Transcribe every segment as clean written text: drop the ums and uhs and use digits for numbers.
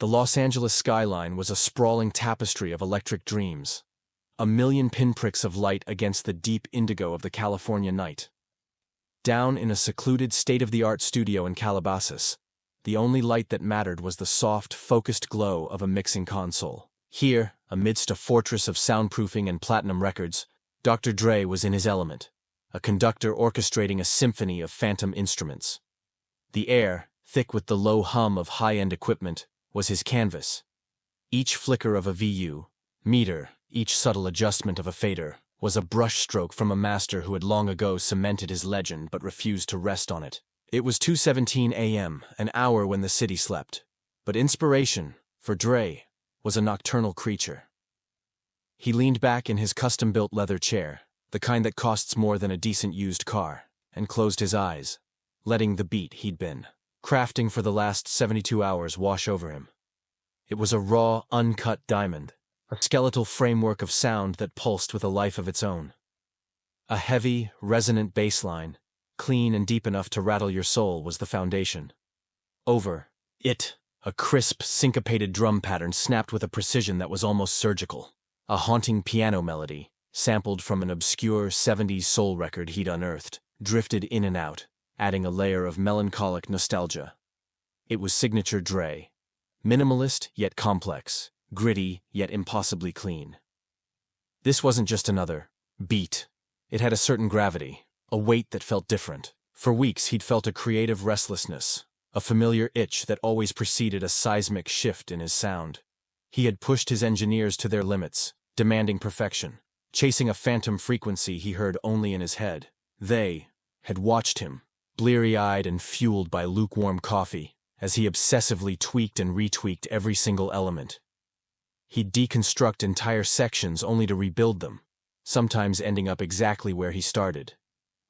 The Los Angeles skyline was a sprawling tapestry of electric dreams, a million pinpricks of light against the deep indigo of the California night. Down in a secluded state-of-the-art studio in Calabasas, the only light that mattered was the soft, focused glow of a mixing console. Here, amidst a fortress of soundproofing and platinum records, Dr. Dre was in his element, a conductor orchestrating a symphony of phantom instruments. The air, thick with the low hum of high-end equipment, was his canvas. Each flicker of a VU, meter, each subtle adjustment of a fader, was a brushstroke from a master who had long ago cemented his legend but refused to rest on it. It was 2:17 a.m., an hour when the city slept. But inspiration, for Dre, was a nocturnal creature. He leaned back in his custom-built leather chair, the kind that costs more than a decent used car, and closed his eyes, letting the beat he'd been crafting for the last 72 hours wash over him. It was a raw, uncut diamond, a skeletal framework of sound that pulsed with a life of its own. A heavy, resonant bass line, clean and deep enough to rattle your soul, was the foundation. Over it, a crisp, syncopated drum pattern snapped with a precision that was almost surgical. A haunting piano melody, sampled from an obscure 70s soul record he'd unearthed, drifted in and out, adding a layer of melancholic nostalgia. It was signature Dre. Minimalist yet complex, gritty yet impossibly clean. This wasn't just another beat. It had a certain gravity, a weight that felt different. For weeks he'd felt a creative restlessness, a familiar itch that always preceded a seismic shift in his sound. He had pushed his engineers to their limits, demanding perfection, chasing a phantom frequency he heard only in his head. They had watched him, bleary-eyed and fueled by lukewarm coffee, as he obsessively tweaked and retweaked every single element. He'd deconstruct entire sections only to rebuild them, sometimes ending up exactly where he started.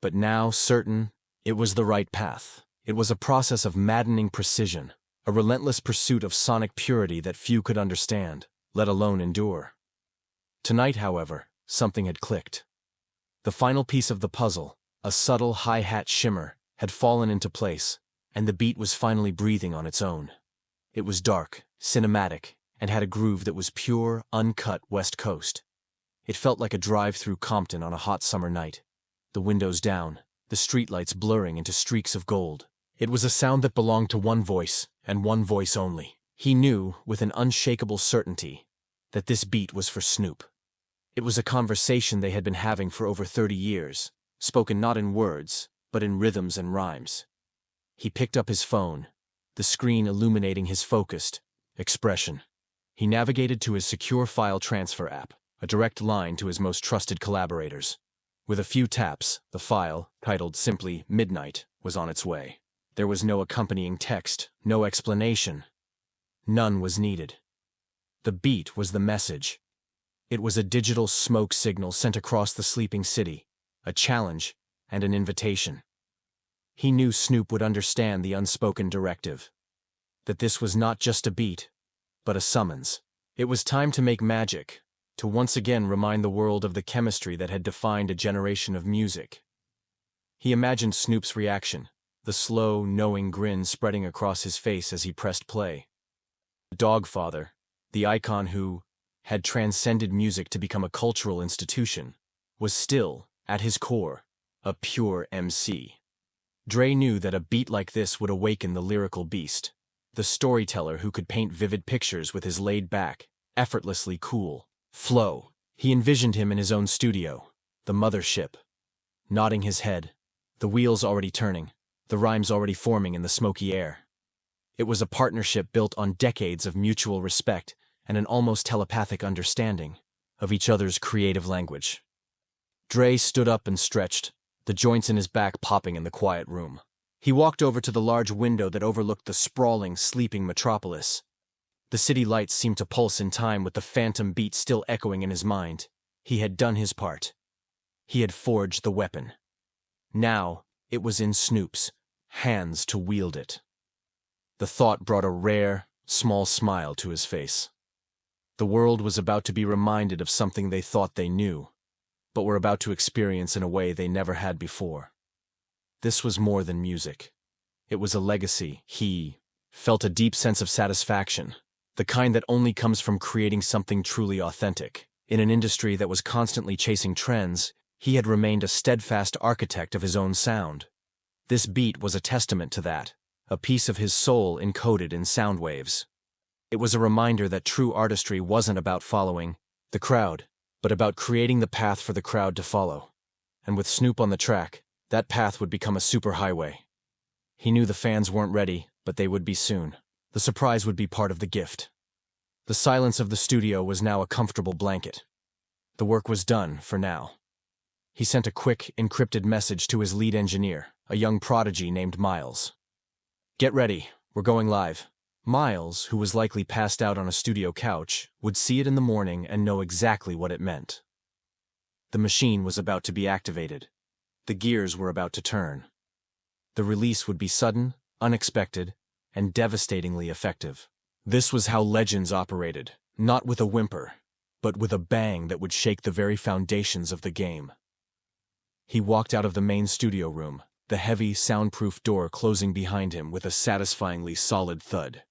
But now, certain, it was the right path. It was a process of maddening precision, a relentless pursuit of sonic purity that few could understand, let alone endure. Tonight, however, something had clicked. The final piece of the puzzle, a subtle hi-hat shimmer, had fallen into place, and the beat was finally breathing on its own. It was dark, cinematic, and had a groove that was pure, uncut West Coast. It felt like a drive through Compton on a hot summer night, the windows down, the streetlights blurring into streaks of gold. It was a sound that belonged to one voice, and one voice only. He knew, with an unshakable certainty, that this beat was for Snoop. It was a conversation they had been having for over 30 years, spoken not in words, but in rhythms and rhymes. He picked up his phone, the screen illuminating his focused expression. He navigated to his secure file transfer app, a direct line to his most trusted collaborators. With a few taps, the file, titled simply Midnight, was on its way. There was no accompanying text, no explanation. None was needed. The beat was the message. It was a digital smoke signal sent across the sleeping city, a challenge and an invitation. He knew Snoop would understand the unspoken directive, that this was not just a beat, but a summons. It was time to make magic, to once again remind the world of the chemistry that had defined a generation of music. He imagined Snoop's reaction, the slow, knowing grin spreading across his face as he pressed play. The Dogg father, the icon who had transcended music to become a cultural institution, was still, at his core, a pure MC. Dre knew that a beat like this would awaken the lyrical beast, the storyteller who could paint vivid pictures with his laid-back, effortlessly cool flow. He envisioned him in his own studio, the mothership, nodding his head, the wheels already turning, the rhymes already forming in the smoky air. It was a partnership built on decades of mutual respect and an almost telepathic understanding of each other's creative language. Dre stood up and stretched, the joints in his back popping in the quiet room. He walked over to the large window that overlooked the sprawling, sleeping metropolis. The city lights seemed to pulse in time with the phantom beat still echoing in his mind. He had done his part. He had forged the weapon. Now, it was in Snoop's hands to wield it. The thought brought a rare, small smile to his face. The world was about to be reminded of something they thought they knew, but were about to experience in a way they never had before. This was more than music. It was a legacy. He felt a deep sense of satisfaction, The kind that only comes from creating something truly authentic. In an industry that was constantly chasing trends, he had remained a steadfast architect of his own sound. This beat was a testament to that, a piece of his soul encoded in sound waves. It was a reminder that true artistry wasn't about following the crowd, but about creating the path for the crowd to follow. And with Snoop on the track, that path would become a superhighway. He knew the fans weren't ready, but they would be soon. The surprise would be part of the gift. The silence of the studio was now a comfortable blanket. The work was done, for now. He sent a quick, encrypted message to his lead engineer, a young prodigy named Miles. "Get ready, we're going live." Miles, who was likely passed out on a studio couch, would see it in the morning and know exactly what it meant. The machine was about to be activated. The gears were about to turn. The release would be sudden, unexpected, and devastatingly effective. This was how legends operated, not with a whimper, but with a bang that would shake the very foundations of the game. He walked out of the main studio room, the heavy, soundproof door closing behind him with a satisfyingly solid thud.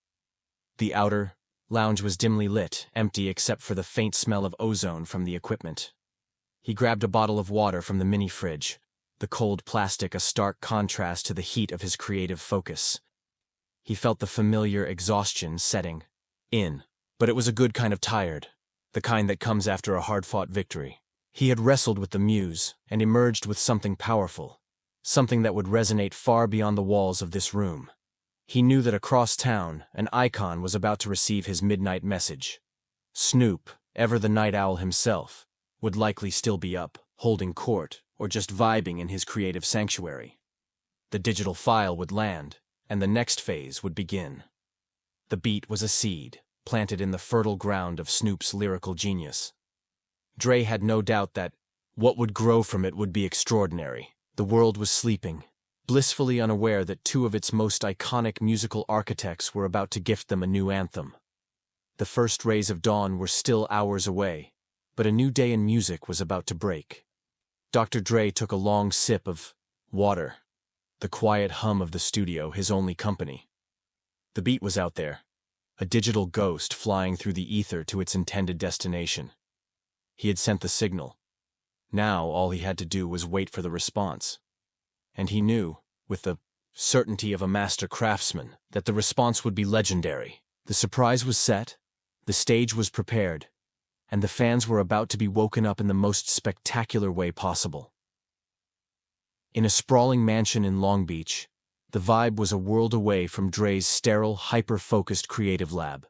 The outer lounge was dimly lit, empty except for the faint smell of ozone from the equipment. He grabbed a bottle of water from the mini-fridge, the cold plastic a stark contrast to the heat of his creative focus. He felt the familiar exhaustion setting in, but it was a good kind of tired, the kind that comes after a hard-fought victory. He had wrestled with the muse and emerged with something powerful, something that would resonate far beyond the walls of this room. He knew that across town, an icon was about to receive his midnight message. Snoop, ever the night owl himself, would likely still be up, holding court, or just vibing in his creative sanctuary. The digital file would land, and the next phase would begin. The beat was a seed, planted in the fertile ground of Snoop's lyrical genius. Dre had no doubt that what would grow from it would be extraordinary. The world was sleeping, blissfully unaware that two of its most iconic musical architects were about to gift them a new anthem. The first rays of dawn were still hours away, but a new day in music was about to break. Dr. Dre took a long sip of water, the quiet hum of the studio his only company. The beat was out there, a digital ghost flying through the ether to its intended destination. He had sent the signal. Now all he had to do was wait for the response. And he knew, with the certainty of a master craftsman, that the response would be legendary. The surprise was set, the stage was prepared, and the fans were about to be woken up in the most spectacular way possible. In a sprawling mansion in Long Beach, the vibe was a world away from Dre's sterile, hyper-focused creative lab.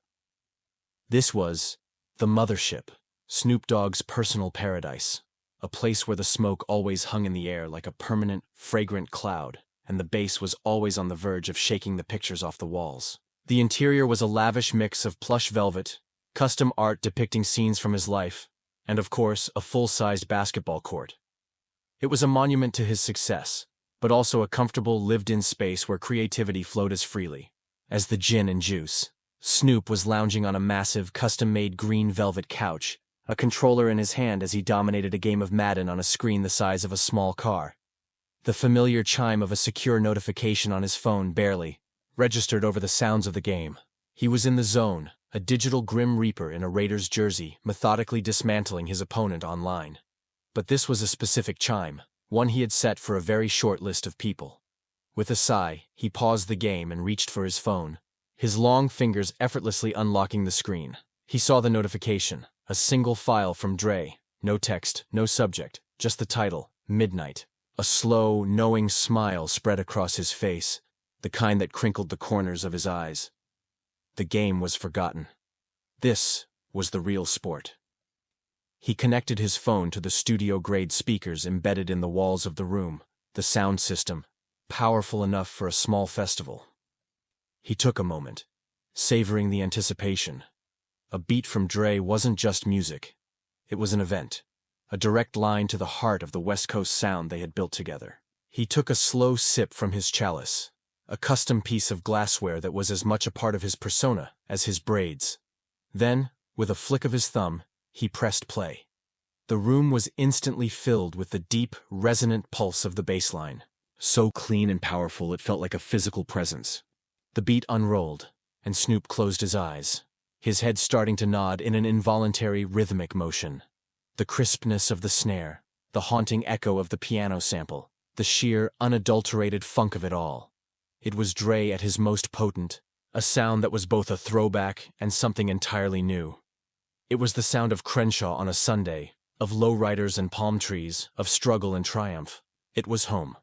This was the mothership, Snoop Dogg's personal paradise, a place where the smoke always hung in the air like a permanent, fragrant cloud, and the bass was always on the verge of shaking the pictures off the walls. The interior was a lavish mix of plush velvet, custom art depicting scenes from his life, and of course, a full-sized basketball court. It was a monument to his success, but also a comfortable, lived-in space where creativity flowed as freely as the gin and juice. Snoop was lounging on a massive, custom-made green velvet couch, a controller in his hand as he dominated a game of Madden on a screen the size of a small car. The familiar chime of a secure notification on his phone barely registered over the sounds of the game. He was in the zone, a digital Grim Reaper in a Raiders jersey, methodically dismantling his opponent online. But this was a specific chime, one he had set for a very short list of people. With a sigh, he paused the game and reached for his phone, his long fingers effortlessly unlocking the screen. He saw the notification, a single file from Dre, no text, no subject, just the title, Midnight. A slow, knowing smile spread across his face, the kind that crinkled the corners of his eyes. The game was forgotten. This was the real sport. He connected his phone to the studio-grade speakers embedded in the walls of the room, the sound system, powerful enough for a small festival. He took a moment, savoring the anticipation. A beat from Dre wasn't just music. It was an event, a direct line to the heart of the West Coast sound they had built together. He took a slow sip from his chalice, a custom piece of glassware that was as much a part of his persona as his braids. Then, with a flick of his thumb, he pressed play. The room was instantly filled with the deep, resonant pulse of the bass line. So clean and powerful it felt like a physical presence. The beat unrolled, and Snoop closed his eyes, his head starting to nod in an involuntary rhythmic motion. The crispness of the snare, the haunting echo of the piano sample, the sheer, unadulterated funk of it all. It was Dre at his most potent, a sound that was both a throwback and something entirely new. It was the sound of Crenshaw on a Sunday, of lowriders and palm trees, of struggle and triumph. It was home.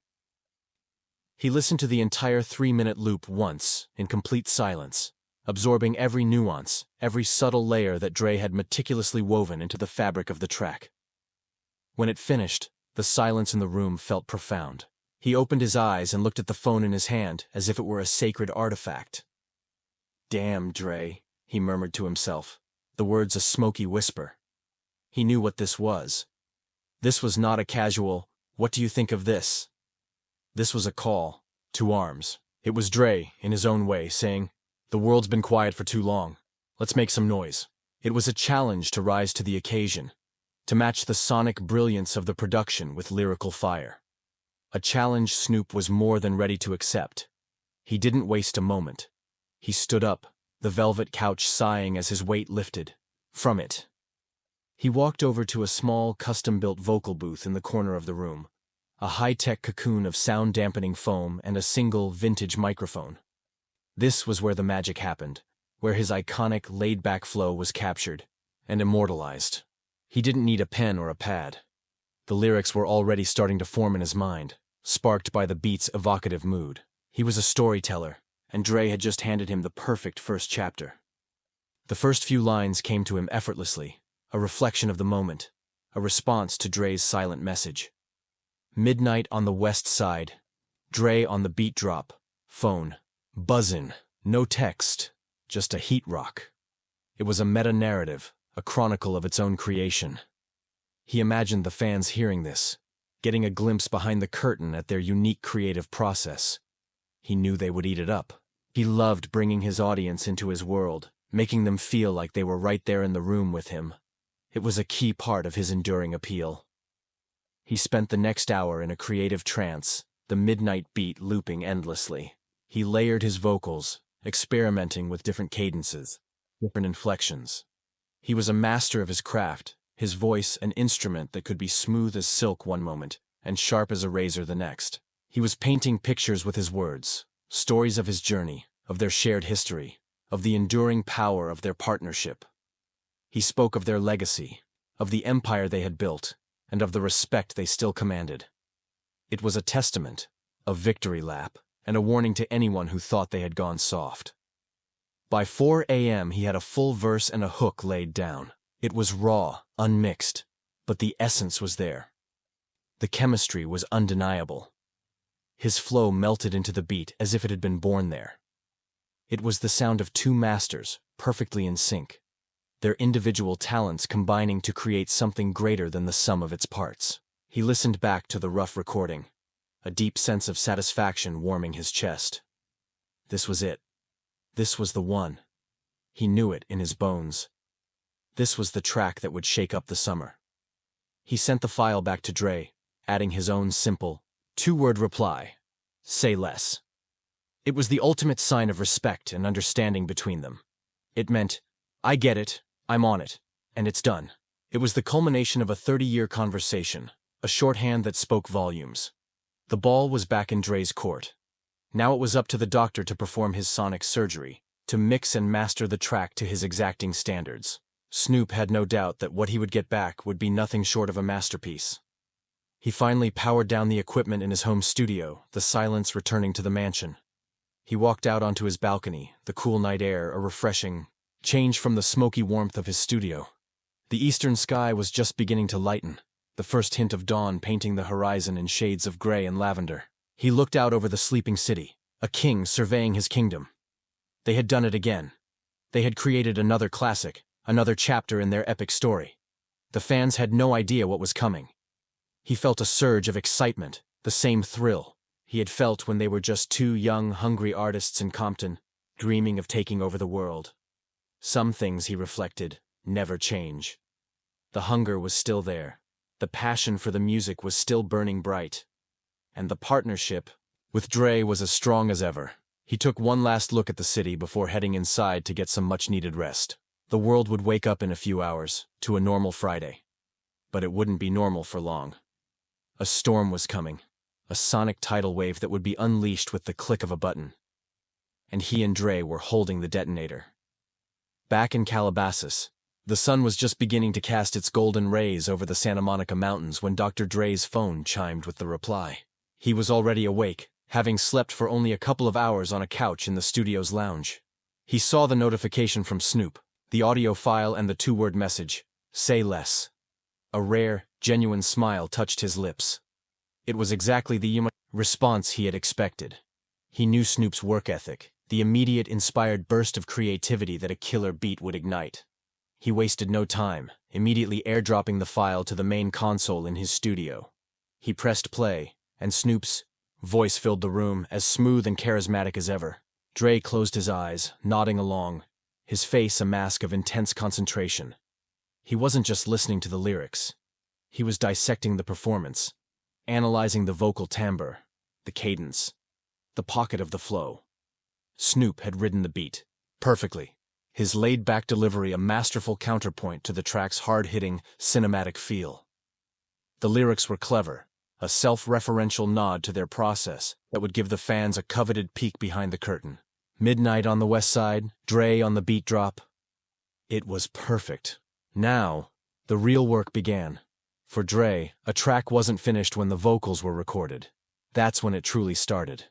He listened to the entire 3-minute loop once, in complete silence, absorbing every nuance, every subtle layer that Dre had meticulously woven into the fabric of the track. When it finished, the silence in the room felt profound. He opened his eyes and looked at the phone in his hand as if it were a sacred artifact. "Damn, Dre," he murmured to himself, the words a smoky whisper. He knew what this was. This was not a casual, "What do you think of this?" This was a call to arms. It was Dre, in his own way, saying, "The world's been quiet for too long. Let's make some noise." It was a challenge to rise to the occasion, to match the sonic brilliance of the production with lyrical fire. A challenge Snoop was more than ready to accept. He didn't waste a moment. He stood up, the velvet couch sighing as his weight lifted from it. He walked over to a small, custom-built vocal booth in the corner of the room, a high-tech cocoon of sound-dampening foam and a single, vintage microphone. This was where the magic happened, where his iconic, laid-back flow was captured and immortalized. He didn't need a pen or a pad. The lyrics were already starting to form in his mind, sparked by the beat's evocative mood. He was a storyteller, and Dre had just handed him the perfect first chapter. The first few lines came to him effortlessly, a reflection of the moment, a response to Dre's silent message. Midnight on the west side, Dre on the beat drop, phone, buzzin', no text, just a heat rock. It was a meta-narrative, a chronicle of its own creation. He imagined the fans hearing this, getting a glimpse behind the curtain at their unique creative process. He knew they would eat it up. He loved bringing his audience into his world, making them feel like they were right there in the room with him. It was a key part of his enduring appeal. He spent the next hour in a creative trance, the midnight beat looping endlessly. He layered his vocals, experimenting with different cadences, different inflections. He was a master of his craft, his voice an instrument that could be smooth as silk one moment and sharp as a razor the next. He was painting pictures with his words, stories of his journey, of their shared history, of the enduring power of their partnership. He spoke of their legacy, of the empire they had built, and of the respect they still commanded. It was a testament, a victory lap, and a warning to anyone who thought they had gone soft. By 4 a.m. he had a full verse and a hook laid down. It was raw, unmixed, but the essence was there. The chemistry was undeniable. His flow melted into the beat as if it had been born there. It was the sound of two masters, perfectly in sync, their individual talents combining to create something greater than the sum of its parts. He listened back to the rough recording, a deep sense of satisfaction warming his chest. This was it. This was the one. He knew it in his bones. This was the track that would shake up the summer. He sent the file back to Dre, adding his own simple, 2-word reply: "Say less." It was the ultimate sign of respect and understanding between them. It meant, "I get it, I'm on it, and it's done." It was the culmination of a 30-year conversation, a shorthand that spoke volumes. The ball was back in Dre's court. Now it was up to the doctor to perform his sonic surgery, to mix and master the track to his exacting standards. Snoop had no doubt that what he would get back would be nothing short of a masterpiece. He finally powered down the equipment in his home studio, the silence returning to the mansion. He walked out onto his balcony, the cool night air a refreshing change from the smoky warmth of his studio. The eastern sky was just beginning to lighten, the first hint of dawn painting the horizon in shades of gray and lavender. He looked out over the sleeping city, a king surveying his kingdom. They had done it again. They had created another classic, another chapter in their epic story. The fans had no idea what was coming. He felt a surge of excitement, the same thrill he had felt when they were just two young, hungry artists in Compton, dreaming of taking over the world. Some things, he reflected, never change. The hunger was still there. The passion for the music was still burning bright. And the partnership with Dre was as strong as ever. He took one last look at the city before heading inside to get some much-needed rest. The world would wake up in a few hours, to a normal Friday. But it wouldn't be normal for long. A storm was coming, a sonic tidal wave that would be unleashed with the click of a button. And he and Dre were holding the detonator. Back in Calabasas, the sun was just beginning to cast its golden rays over the Santa Monica Mountains when Dr. Dre's phone chimed with the reply. He was already awake, having slept for only a couple of hours on a couch in the studio's lounge. He saw the notification from Snoop, the audio file and the two-word message, "Say less." A rare, genuine smile touched his lips. It was exactly the human response he had expected. He knew Snoop's work ethic, the immediate inspired burst of creativity that a killer beat would ignite. He wasted no time, immediately airdropping the file to the main console in his studio. He pressed play, and Snoop's voice filled the room, as smooth and charismatic as ever. Dre closed his eyes, nodding along, his face a mask of intense concentration. He wasn't just listening to the lyrics. He was dissecting the performance, analyzing the vocal timbre, the cadence, the pocket of the flow. Snoop had ridden the beat perfectly, his laid-back delivery a masterful counterpoint to the track's hard-hitting, cinematic feel. The lyrics were clever, a self-referential nod to their process that would give the fans a coveted peek behind the curtain. Midnight on the West Side, Dre on the beat drop. It was perfect. Now, the real work began. For Dre, a track wasn't finished when the vocals were recorded. That's when it truly started.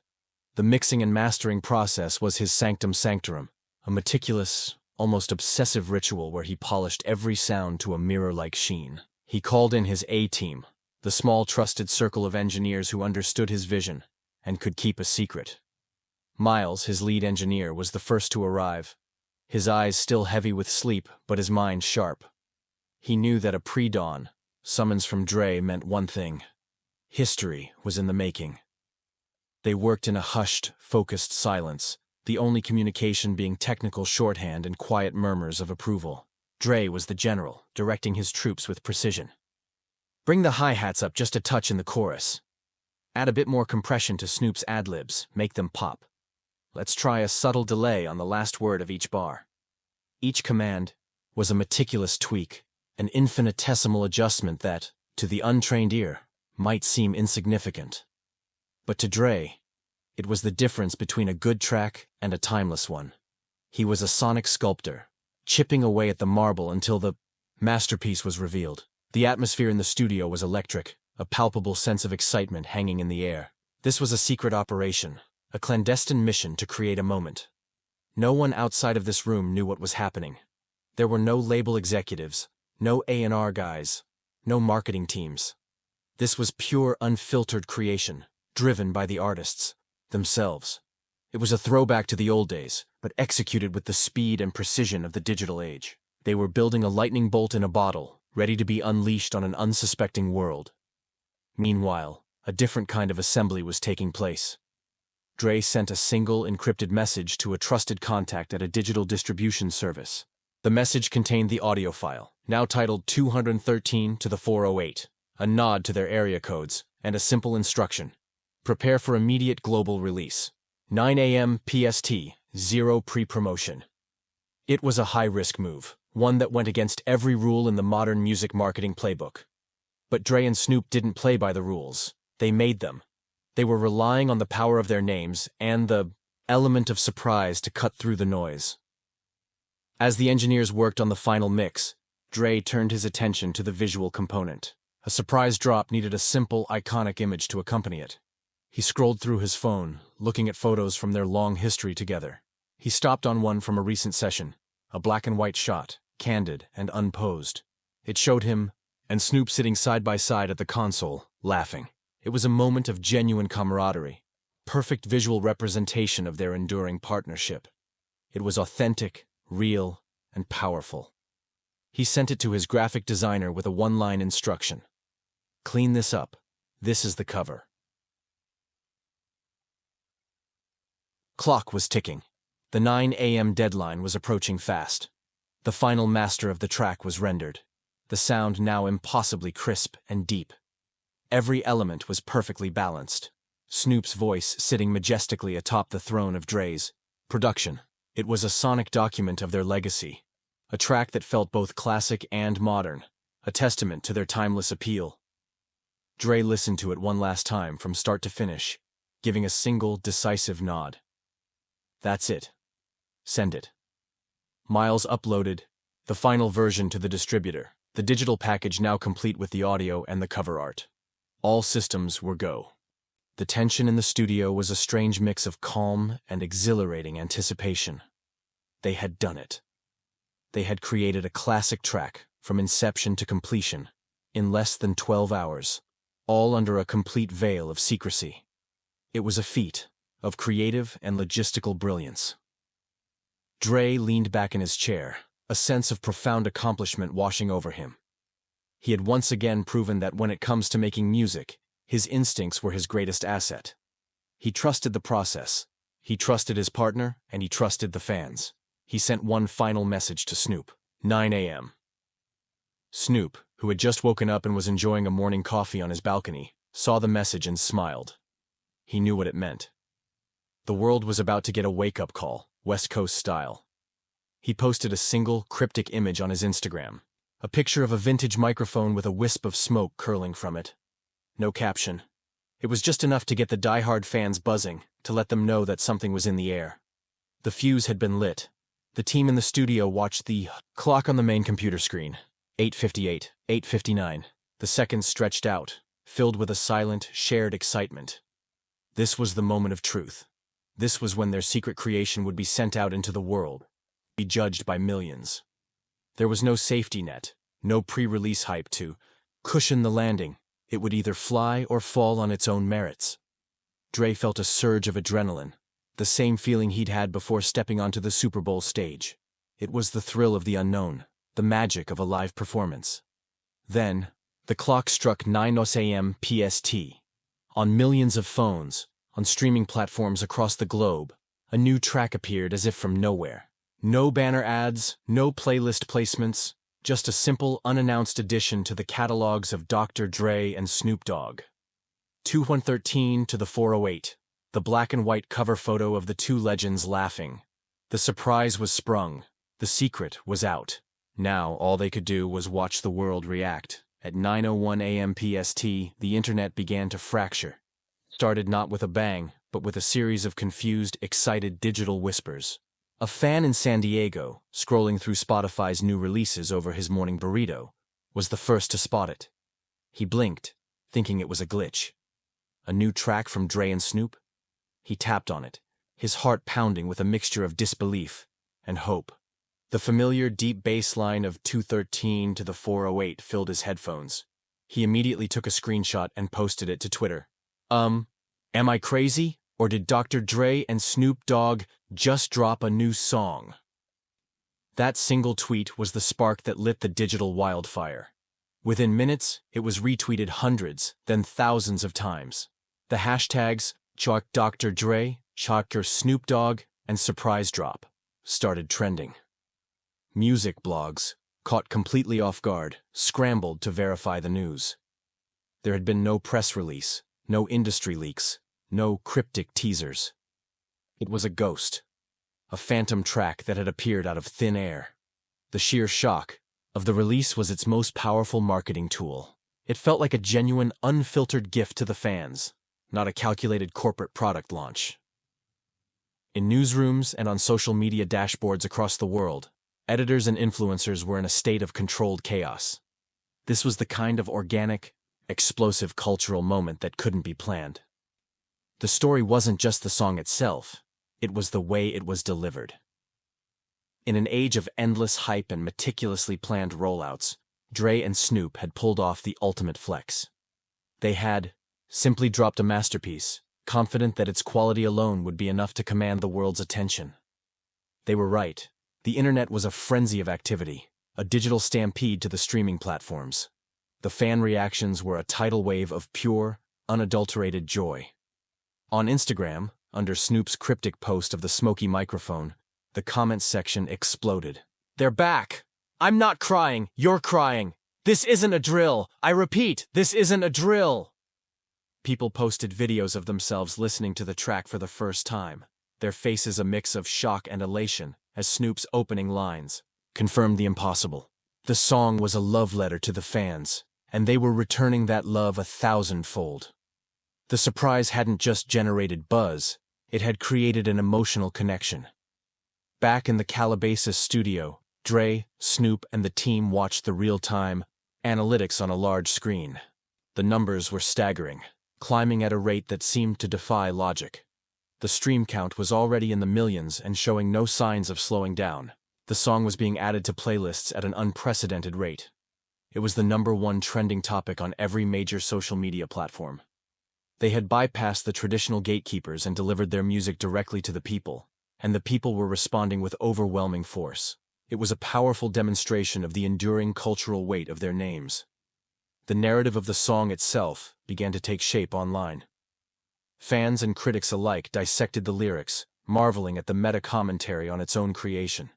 The mixing and mastering process was his sanctum sanctorum, a meticulous, almost obsessive ritual where he polished every sound to a mirror-like sheen. He called in his A-team, the small trusted circle of engineers who understood his vision and could keep a secret. Miles, his lead engineer, was the first to arrive, his eyes still heavy with sleep but his mind sharp. He knew that a pre-dawn summons from Dre meant one thing. History was in the making. They worked in a hushed, focused silence, the only communication being technical shorthand and quiet murmurs of approval. Dre was the general, directing his troops with precision. Bring the hi-hats up just a touch in the chorus. Add a bit more compression to Snoop's ad-libs, make them pop. Let's try a subtle delay on the last word of each bar. Each command was a meticulous tweak, an infinitesimal adjustment that, to the untrained ear, might seem insignificant. But to Dre, it was the difference between a good track and a timeless one. He was a sonic sculptor, chipping away at the marble until the masterpiece was revealed. The atmosphere in the studio was electric, a palpable sense of excitement hanging in the air. This was a secret operation, a clandestine mission to create a moment. No one outside of this room knew what was happening. There were no label executives, no A&R guys, no marketing teams. This was pure, unfiltered creation, driven by the artists themselves. It was a throwback to the old days, but executed with the speed and precision of the digital age. They were building a lightning bolt in a bottle, ready to be unleashed on an unsuspecting world. Meanwhile, a different kind of assembly was taking place. Dre sent a single encrypted message to a trusted contact at a digital distribution service. The message contained the audio file, now titled 213 to the 408, a nod to their area codes, and a simple instruction. Prepare for immediate global release. 9 a.m. PST, zero pre-promotion. It was a high-risk move, one that went against every rule in the modern music marketing playbook. But Dre and Snoop didn't play by the rules. They made them. They were relying on the power of their names and the element of surprise to cut through the noise. As the engineers worked on the final mix, Dre turned his attention to the visual component. A surprise drop needed a simple, iconic image to accompany it. He scrolled through his phone, looking at photos from their long history together. He stopped on one from a recent session, a black and white shot, candid and unposed. It showed him and Snoop sitting side by side at the console, laughing. It was a moment of genuine camaraderie, perfect visual representation of their enduring partnership. It was authentic, real, and powerful. He sent it to his graphic designer with a one-line instruction. Clean this up. This is the cover. Clock was ticking. The 9 a.m. deadline was approaching fast. The final master of the track was rendered, the sound now impossibly crisp and deep. Every element was perfectly balanced. Snoop's voice sitting majestically atop the throne of Dre's production. It was a sonic document of their legacy, a track that felt both classic and modern, a testament to their timeless appeal. Dre listened to it one last time from start to finish, giving a single, decisive nod. That's it. Send it. Miles uploaded the final version to the distributor, the digital package now complete with the audio and the cover art. All systems were go. The tension in the studio was a strange mix of calm and exhilarating anticipation. They had done it. They had created a classic track, from inception to completion, in less than 12 hours, all under a complete veil of secrecy. It was a feat of creative and logistical brilliance. Dre leaned back in his chair, a sense of profound accomplishment washing over him. He had once again proven that when it comes to making music, his instincts were his greatest asset. He trusted the process, he trusted his partner, and he trusted the fans. He sent one final message to Snoop. 9 a.m. Snoop, who had just woken up and was enjoying a morning coffee on his balcony, saw the message and smiled. He knew what it meant. The world was about to get a wake-up call, West Coast style. He posted a single, cryptic image on his Instagram, a picture of a vintage microphone with a wisp of smoke curling from it. No caption. It was just enough to get the die-hard fans buzzing, to let them know that something was in the air. The fuse had been lit. The team in the studio watched the clock on the main computer screen. 8:58, 8:59. The seconds stretched out, filled with a silent, shared excitement. This was the moment of truth. This was when their secret creation would be sent out into the world, be judged by millions. There was no safety net, no pre-release hype to cushion the landing. It would either fly or fall on its own merits. Dre felt a surge of adrenaline, the same feeling he'd had before stepping onto the Super Bowl stage. It was the thrill of the unknown, the magic of a live performance. Then, the clock struck 9 a.m. PST. On millions of phones, on streaming platforms across the globe, a new track appeared as if from nowhere. No banner ads, no playlist placements, just a simple, unannounced addition to the catalogs of Dr. Dre and Snoop Dogg. 2113 to the 408, the black and white cover photo of the two legends laughing. The surprise was sprung. The secret was out. Now all they could do was watch the world react. At 9:01 a.m. PST, the internet began to fracture. Started not with a bang, but with a series of confused, excited digital whispers. A fan in San Diego, scrolling through Spotify's new releases over his morning burrito, was the first to spot it. He blinked, thinking it was a glitch. A new track from Dre and Snoop? He tapped on it, his heart pounding with a mixture of disbelief and hope. The familiar deep bass line of 213 to the 408 filled his headphones. He immediately took a screenshot and posted it to Twitter. Am I crazy? Or did Dr. Dre and Snoop Dogg just drop a new song? That single tweet was the spark that lit the digital wildfire. Within minutes, it was retweeted hundreds, then thousands of times. The hashtags Dr. Dre, Dr. Snoop Dogg, and Surprise Drop started trending. Music blogs, caught completely off guard, scrambled to verify the news. There had been no press release, no industry leaks, no cryptic teasers. It was a ghost, a phantom track that had appeared out of thin air. The sheer shock of the release was its most powerful marketing tool. It felt like a genuine, unfiltered gift to the fans, not a calculated corporate product launch. In newsrooms and on social media dashboards across the world, editors and influencers were in a state of controlled chaos. This was the kind of organic, explosive cultural moment that couldn't be planned. The story wasn't just the song itself, it was the way it was delivered. In an age of endless hype and meticulously planned rollouts, Dre and Snoop had pulled off the ultimate flex. They had simply dropped a masterpiece, confident that its quality alone would be enough to command the world's attention. They were right. The internet was a frenzy of activity, a digital stampede to the streaming platforms. The fan reactions were a tidal wave of pure, unadulterated joy. On Instagram, under Snoop's cryptic post of the smoky microphone, the comments section exploded. "They're back! I'm not crying, you're crying! This isn't a drill! I repeat, this isn't a drill!" People posted videos of themselves listening to the track for the first time, their faces a mix of shock and elation, as Snoop's opening lines, confirmed the impossible. The song was a love letter to the fans, and they were returning that love 1,000-fold. The surprise hadn't just generated buzz, it had created an emotional connection. Back in the Calabasas studio, Dre, Snoop, and the team watched the real-time analytics on a large screen. The numbers were staggering, climbing at a rate that seemed to defy logic. The stream count was already in the millions and showing no signs of slowing down. The song was being added to playlists at an unprecedented rate. It was the #1 trending topic on every major social media platform. They had bypassed the traditional gatekeepers and delivered their music directly to the people, and the people were responding with overwhelming force. It was a powerful demonstration of the enduring cultural weight of their names. The narrative of the song itself began to take shape online. Fans and critics alike dissected the lyrics, marveling at the meta-commentary on its own creation.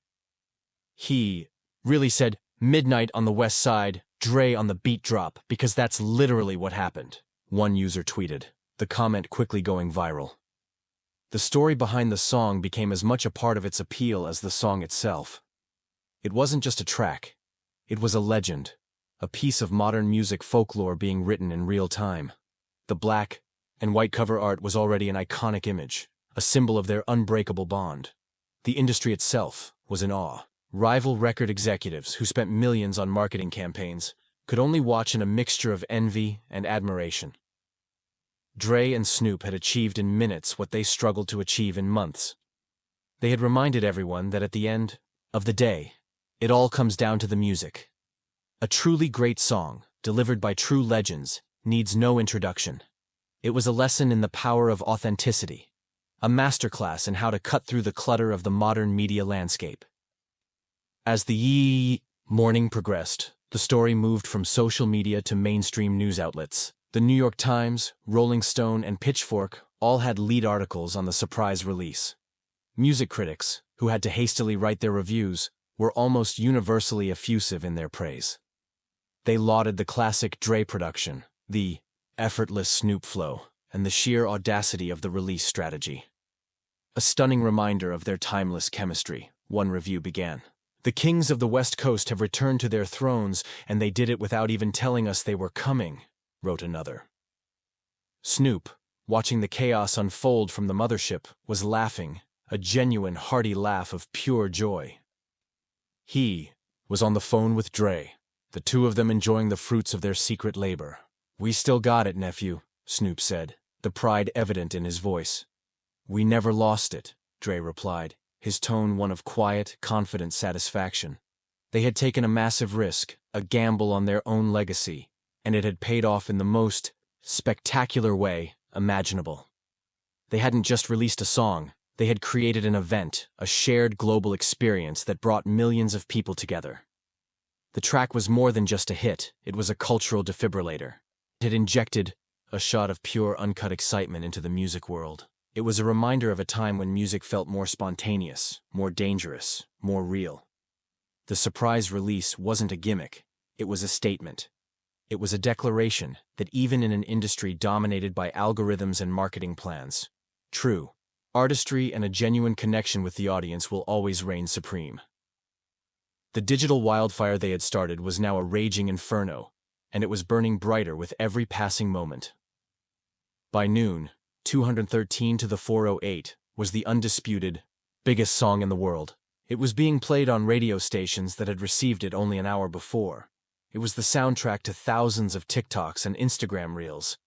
He really said, "Midnight on the West Side, Dre on the beat drop, because that's literally what happened," one user tweeted, the comment quickly going viral. The story behind the song became as much a part of its appeal as the song itself. It wasn't just a track. It was a legend, a piece of modern music folklore being written in real time. The black and white cover art was already an iconic image, a symbol of their unbreakable bond. The industry itself was in awe. Rival record executives who spent millions on marketing campaigns could only watch in a mixture of envy and admiration. Dre and Snoop had achieved in minutes what they struggled to achieve in months. They had reminded everyone that at the end of the day, it all comes down to the music. A truly great song, delivered by true legends, needs no introduction. It was a lesson in the power of authenticity, a masterclass in how to cut through the clutter of the modern media landscape. As the morning progressed, the story moved from social media to mainstream news outlets. The New York Times, Rolling Stone, and Pitchfork all had lead articles on the surprise release. Music critics, who had to hastily write their reviews, were almost universally effusive in their praise. They lauded the classic Dre production, the effortless Snoop flow, and the sheer audacity of the release strategy. A stunning reminder of their timeless chemistry, one review began. "The kings of the West Coast have returned to their thrones, and they did it without even telling us they were coming," wrote another. Snoop, watching the chaos unfold from the mothership, was laughing, a genuine hearty laugh of pure joy. He was on the phone with Dre, the two of them enjoying the fruits of their secret labor. "We still got it, nephew," Snoop said, the pride evident in his voice. "We never lost it," Dre replied, his tone one of quiet, confident satisfaction. They had taken a massive risk, a gamble on their own legacy, and it had paid off in the most spectacular way imaginable. They hadn't just released a song, they had created an event, a shared global experience that brought millions of people together. The track was more than just a hit, it was a cultural defibrillator. It had injected a shot of pure, uncut excitement into the music world. It was a reminder of a time when music felt more spontaneous, more dangerous, more real. The surprise release wasn't a gimmick, it was a statement. It was a declaration that even in an industry dominated by algorithms and marketing plans, true artistry and a genuine connection with the audience will always reign supreme. The digital wildfire they had started was now a raging inferno, and it was burning brighter with every passing moment. By noon, 213 to the 408 was the undisputed, biggest song in the world. It was being played on radio stations that had received it only an hour before. It was the soundtrack to thousands of TikToks and Instagram reels,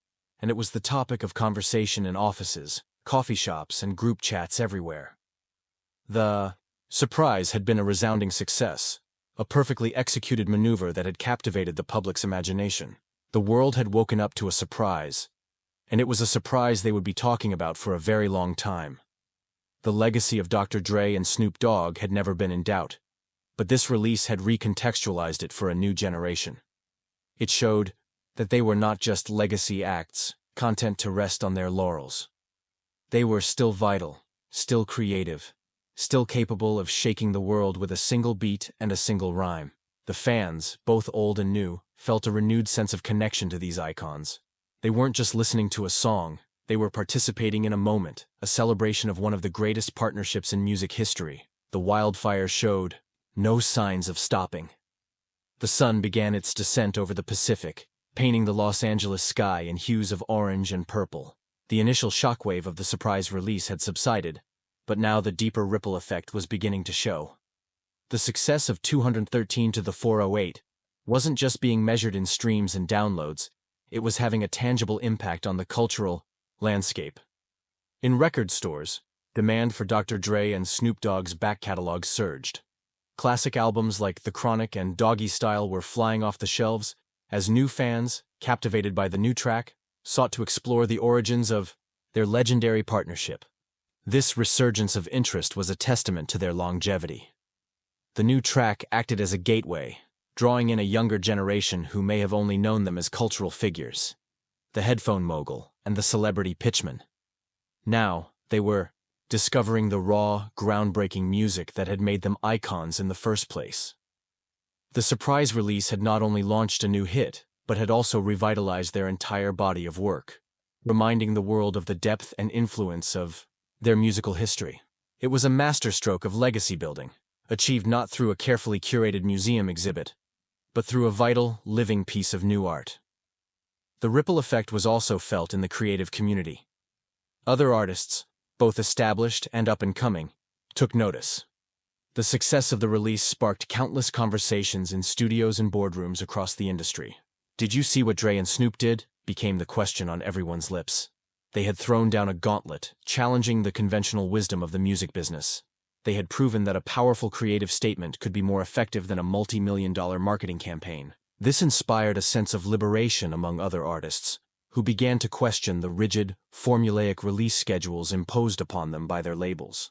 and it was the topic of conversation in offices, coffee shops, and group chats everywhere. The surprise had been a resounding success, a perfectly executed maneuver that had captivated the public's imagination. The world had woken up to a surprise, and it was a surprise they would be talking about for a very long time. The legacy of Dr. Dre and Snoop Dogg had never been in doubt, but this release had recontextualized it for a new generation. It showed that they were not just legacy acts, content to rest on their laurels. They were still vital, still creative, still capable of shaking the world with a single beat and a single rhyme. The fans, both old and new, felt a renewed sense of connection to these icons. They weren't just listening to a song, they were participating in a moment, a celebration of one of the greatest partnerships in music history. The wildfire showed no signs of stopping. The sun began its descent over the Pacific, painting the Los Angeles sky in hues of orange and purple. The initial shockwave of the surprise release had subsided, but now the deeper ripple effect was beginning to show. The success of 213 to the 408 wasn't just being measured in streams and downloads, it was having a tangible impact on the cultural landscape. In record stores, demand for Dr. Dre and Snoop Dogg's back catalogs surged. Classic albums like The Chronic and Doggy Style were flying off the shelves as new fans, captivated by the new track, sought to explore the origins of their legendary partnership. This resurgence of interest was a testament to their longevity. The new track acted as a gateway, drawing in a younger generation who may have only known them as cultural figures, the headphone mogul and the celebrity pitchman. Now, they were discovering the raw, groundbreaking music that had made them icons in the first place. The surprise release had not only launched a new hit, but had also revitalized their entire body of work, reminding the world of the depth and influence of their musical history. It was a masterstroke of legacy building, achieved not through a carefully curated museum exhibit, but through a vital, living piece of new art. The ripple effect was also felt in the creative community. Other artists, both established and up-and-coming, took notice. The success of the release sparked countless conversations in studios and boardrooms across the industry. "Did you see what Dre and Snoop did?" became the question on everyone's lips. They had thrown down a gauntlet, challenging the conventional wisdom of the music business. They had proven that a powerful creative statement could be more effective than a multi-million-dollar marketing campaign. This inspired a sense of liberation among other artists, who began to question the rigid, formulaic release schedules imposed upon them by their labels.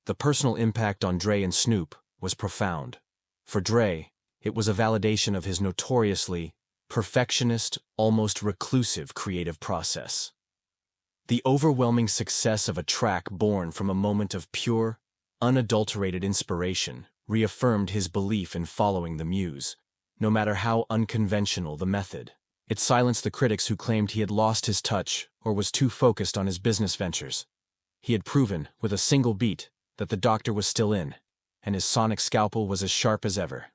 The personal impact on Dre and Snoop was profound. For Dre, it was a validation of his notoriously perfectionist, almost reclusive creative process. The overwhelming success of a track born from a moment of pure, unadulterated inspiration reaffirmed his belief in following the muse, no matter how unconventional the method. It silenced the critics who claimed he had lost his touch or was too focused on his business ventures. He had proven, with a single beat, that the doctor was still in, and his sonic scalpel was as sharp as ever.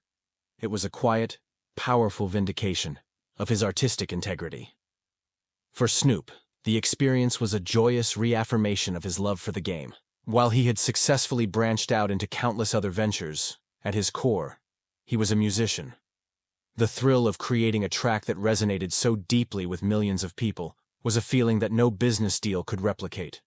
It was a quiet, powerful vindication of his artistic integrity. For Snoop, the experience was a joyous reaffirmation of his love for the game. While he had successfully branched out into countless other ventures, at his core, he was a musician. The thrill of creating a track that resonated so deeply with millions of people was a feeling that no business deal could replicate.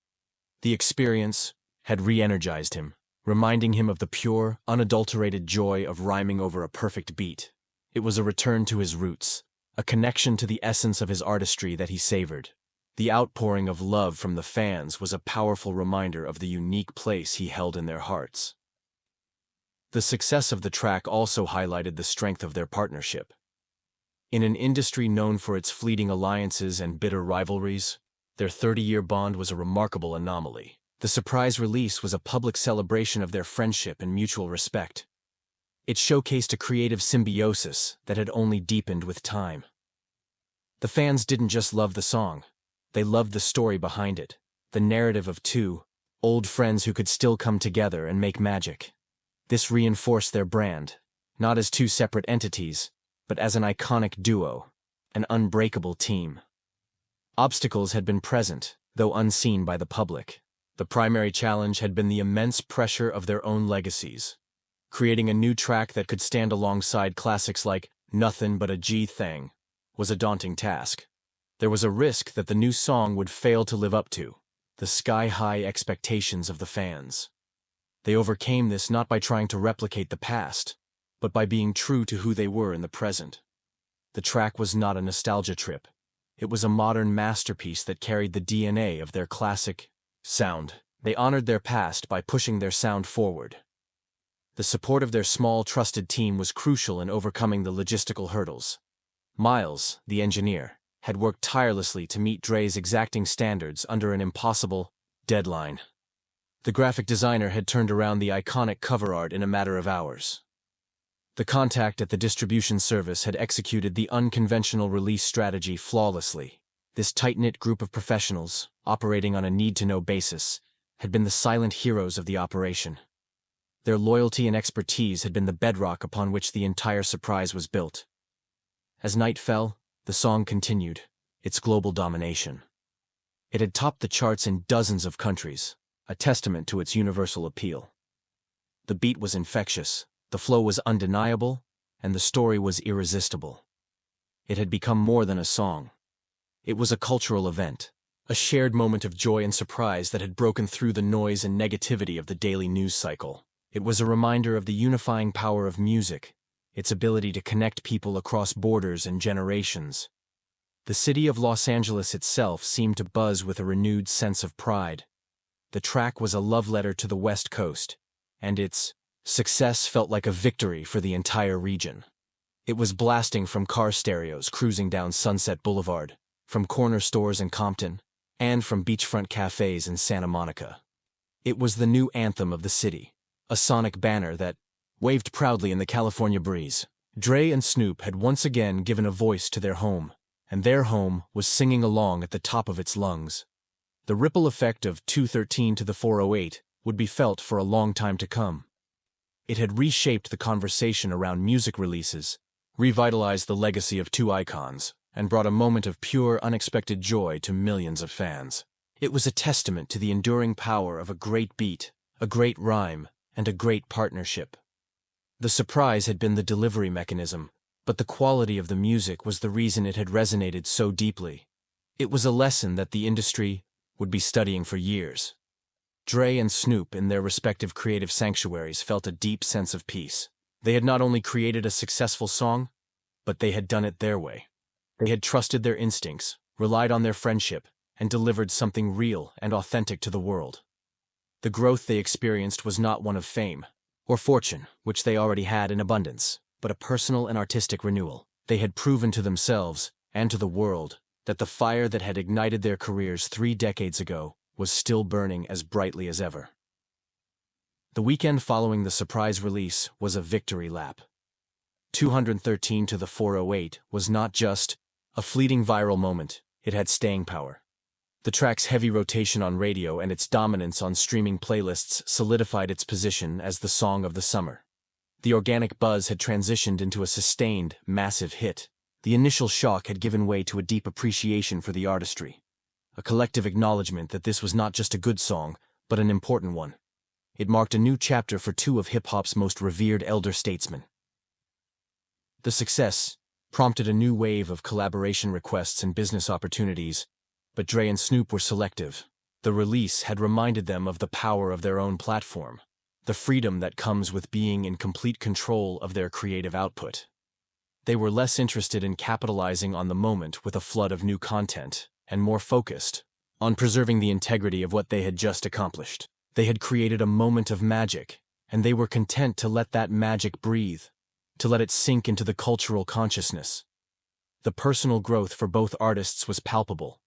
The experience had re-energized him, reminding him of the pure, unadulterated joy of rhyming over a perfect beat. It was a return to his roots, a connection to the essence of his artistry that he savored. The outpouring of love from the fans was a powerful reminder of the unique place he held in their hearts. The success of the track also highlighted the strength of their partnership. In an industry known for its fleeting alliances and bitter rivalries, their 30-year bond was a remarkable anomaly. The surprise release was a public celebration of their friendship and mutual respect. It showcased a creative symbiosis that had only deepened with time. The fans didn't just love the song. They loved the story behind it, the narrative of two old friends who could still come together and make magic. This reinforced their brand, not as two separate entities, but as an iconic duo, an unbreakable team. Obstacles had been present, though unseen by the public. The primary challenge had been the immense pressure of their own legacies. Creating a new track that could stand alongside classics like Nothing But a G-Thing was a daunting task. There was a risk that the new song would fail to live up to the sky-high expectations of the fans. They overcame this not by trying to replicate the past, but by being true to who they were in the present. The track was not a nostalgia trip. It was a modern masterpiece that carried the DNA of their classic sound. They honored their past by pushing their sound forward. The support of their small, trusted team was crucial in overcoming the logistical hurdles. Miles, the engineer, had worked tirelessly to meet Dre's exacting standards under an impossible deadline. The graphic designer had turned around the iconic cover art in a matter of hours. The contact at the distribution service had executed the unconventional release strategy flawlessly. This tight-knit group of professionals, operating on a need-to-know basis, had been the silent heroes of the operation. Their loyalty and expertise had been the bedrock upon which the entire surprise was built. As night fell, the song continued, its global domination. It had topped the charts in dozens of countries, a testament to its universal appeal. The beat was infectious, the flow was undeniable, and the story was irresistible. It had become more than a song. It was a cultural event, a shared moment of joy and surprise that had broken through the noise and negativity of the daily news cycle. It was a reminder of the unifying power of music, its ability to connect people across borders and generations. The city of Los Angeles itself seemed to buzz with a renewed sense of pride. The track was a love letter to the West Coast, and its success felt like a victory for the entire region. It was blasting from car stereos cruising down Sunset Boulevard, from corner stores in Compton, and from beachfront cafes in Santa Monica. It was the new anthem of the city, a sonic banner that waved proudly in the California breeze. Dre and Snoop had once again given a voice to their home, and their home was singing along at the top of its lungs. The ripple effect of 213 to the 408 would be felt for a long time to come. It had reshaped the conversation around music releases, revitalized the legacy of two icons, and brought a moment of pure, unexpected joy to millions of fans. It was a testament to the enduring power of a great beat, a great rhyme, and a great partnership. The surprise had been the delivery mechanism, but the quality of the music was the reason it had resonated so deeply. It was a lesson that the industry would be studying for years. Dre and Snoop, in their respective creative sanctuaries, felt a deep sense of peace. They had not only created a successful song, but they had done it their way. They had trusted their instincts, relied on their friendship, and delivered something real and authentic to the world. The growth they experienced was not one of fame or fortune, which they already had in abundance, but a personal and artistic renewal. They had proven to themselves and to the world that the fire that had ignited their careers 3 decades ago was still burning as brightly as ever. The weekend following the surprise release was a victory lap. 213 to the 408 was not just a fleeting viral moment, it had staying power. The track's heavy rotation on radio and its dominance on streaming playlists solidified its position as the song of the summer. The organic buzz had transitioned into a sustained, massive hit. The initial shock had given way to a deep appreciation for the artistry, a collective acknowledgement that this was not just a good song, but an important one. It marked a new chapter for two of hip-hop's most revered elder statesmen. The success prompted a new wave of collaboration requests and business opportunities, but Dre and Snoop were selective. The release had reminded them of the power of their own platform, the freedom that comes with being in complete control of their creative output. They were less interested in capitalizing on the moment with a flood of new content, and more focused on preserving the integrity of what they had just accomplished. They had created a moment of magic, and they were content to let that magic breathe, to let it sink into the cultural consciousness. The personal growth for both artists was palpable.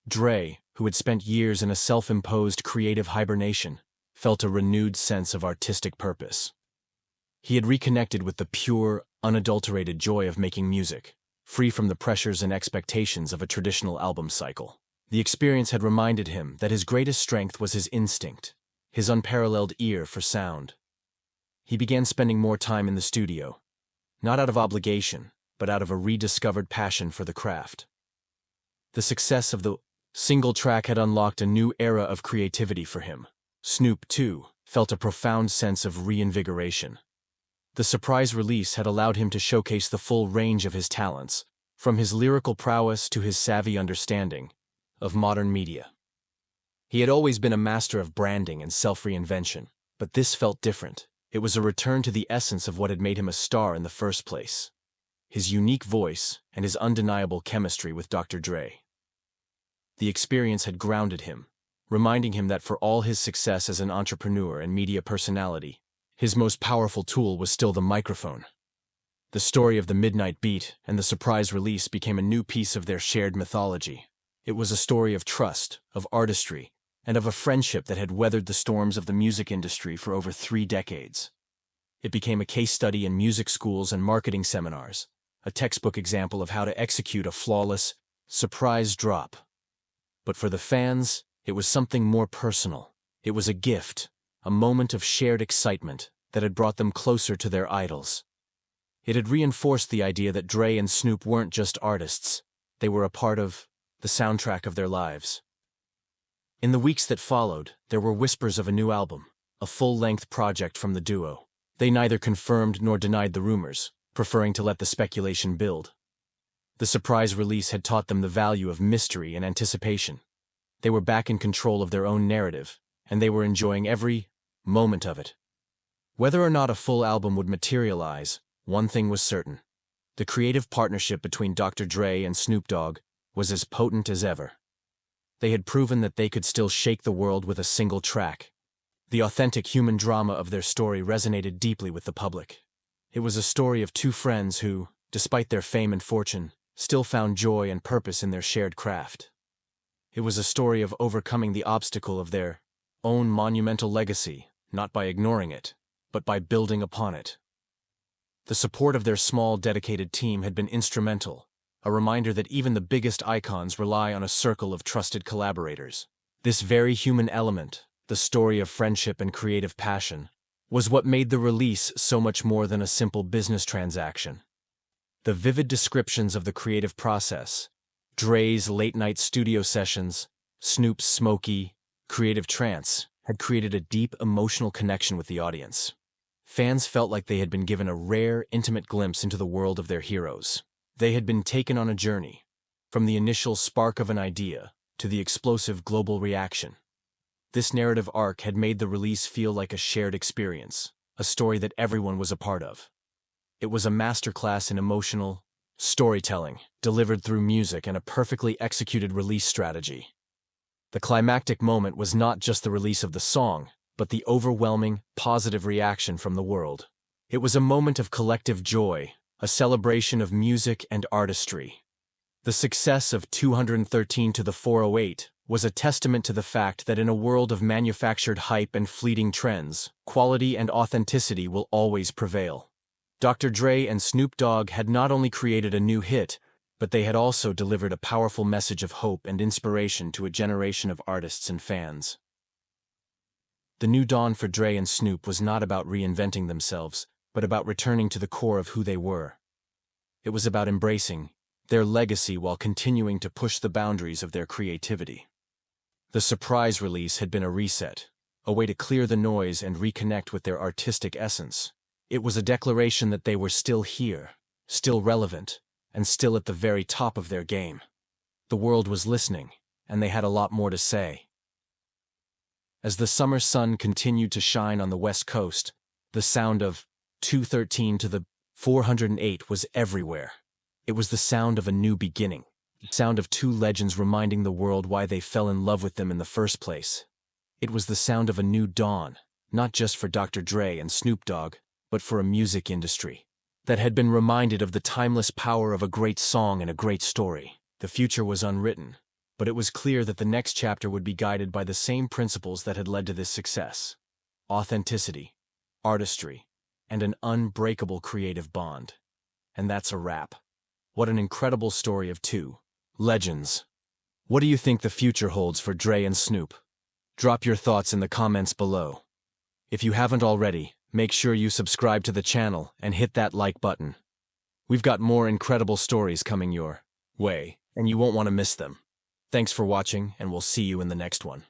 Dre, who had spent years in a self-imposed creative hibernation, felt a renewed sense of artistic purpose. He had reconnected with the pure, unadulterated joy of making music, free from the pressures and expectations of a traditional album cycle. The experience had reminded him that his greatest strength was his instinct, his unparalleled ear for sound. He began spending more time in the studio, not out of obligation, but out of a rediscovered passion for the craft. The success of the single track had unlocked a new era of creativity for him. Snoop, too, felt a profound sense of reinvigoration. The surprise release had allowed him to showcase the full range of his talents, from his lyrical prowess to his savvy understanding of modern media. He had always been a master of branding and self-reinvention, but this felt different. It was a return to the essence of what had made him a star in the first place: his unique voice and his undeniable chemistry with Dr. Dre. The experience had grounded him, reminding him that for all his success as an entrepreneur and media personality, his most powerful tool was still the microphone. The story of the Midnight Beat and the surprise release became a new piece of their shared mythology. It was a story of trust, of artistry, and of a friendship that had weathered the storms of the music industry for over 3 decades. It became a case study in music schools and marketing seminars, a textbook example of how to execute a flawless, surprise drop. But for the fans, it was something more personal. It was a gift, a moment of shared excitement, that had brought them closer to their idols. It had reinforced the idea that Dre and Snoop weren't just artists, they were a part of the soundtrack of their lives. In the weeks that followed, there were whispers of a new album, a full-length project from the duo. They neither confirmed nor denied the rumors, preferring to let the speculation build. The surprise release had taught them the value of mystery and anticipation. They were back in control of their own narrative, and they were enjoying every moment of it. Whether or not a full album would materialize, one thing was certain. The creative partnership between Dr. Dre and Snoop Dogg was as potent as ever. They had proven that they could still shake the world with a single track. The authentic human drama of their story resonated deeply with the public. It was a story of two friends who, despite their fame and fortune, still found joy and purpose in their shared craft. It was a story of overcoming the obstacle of their own monumental legacy, not by ignoring it, but by building upon it. The support of their small, dedicated team had been instrumental, a reminder that even the biggest icons rely on a circle of trusted collaborators. This very human element, the story of friendship and creative passion, was what made the release so much more than a simple business transaction. The vivid descriptions of the creative process, Dre's late-night studio sessions, Snoop's smoky, creative trance, had created a deep emotional connection with the audience. Fans felt like they had been given a rare, intimate glimpse into the world of their heroes. They had been taken on a journey, from the initial spark of an idea to the explosive global reaction. This narrative arc had made the release feel like a shared experience, a story that everyone was a part of. It was a masterclass in emotional storytelling, delivered through music and a perfectly executed release strategy. The climactic moment was not just the release of the song, but the overwhelming, positive reaction from the world. It was a moment of collective joy, a celebration of music and artistry. The success of 213 to the 408 was a testament to the fact that in a world of manufactured hype and fleeting trends, quality and authenticity will always prevail. Dr. Dre and Snoop Dogg had not only created a new hit, but they had also delivered a powerful message of hope and inspiration to a generation of artists and fans. The new dawn for Dre and Snoop was not about reinventing themselves, but about returning to the core of who they were. It was about embracing their legacy while continuing to push the boundaries of their creativity. The surprise release had been a reset, a way to clear the noise and reconnect with their artistic essence. It was a declaration that they were still here, still relevant, and still at the very top of their game. The world was listening, and they had a lot more to say. As the summer sun continued to shine on the West Coast, the sound of 213 to the 408 was everywhere. It was the sound of a new beginning, the sound of two legends reminding the world why they fell in love with them in the first place. It was the sound of a new dawn, not just for Dr. Dre and Snoop Dogg, but for a music industry that had been reminded of the timeless power of a great song and a great story. The future was unwritten, but it was clear that the next chapter would be guided by the same principles that had led to this success: authenticity, artistry, and an unbreakable creative bond. And that's a wrap. What an incredible story of two legends. What do you think the future holds for Dre and Snoop? Drop your thoughts in the comments below. If you haven't already, make sure you subscribe to the channel and hit that like button. We've got more incredible stories coming your way, and you won't want to miss them. Thanks for watching, and we'll see you in the next one.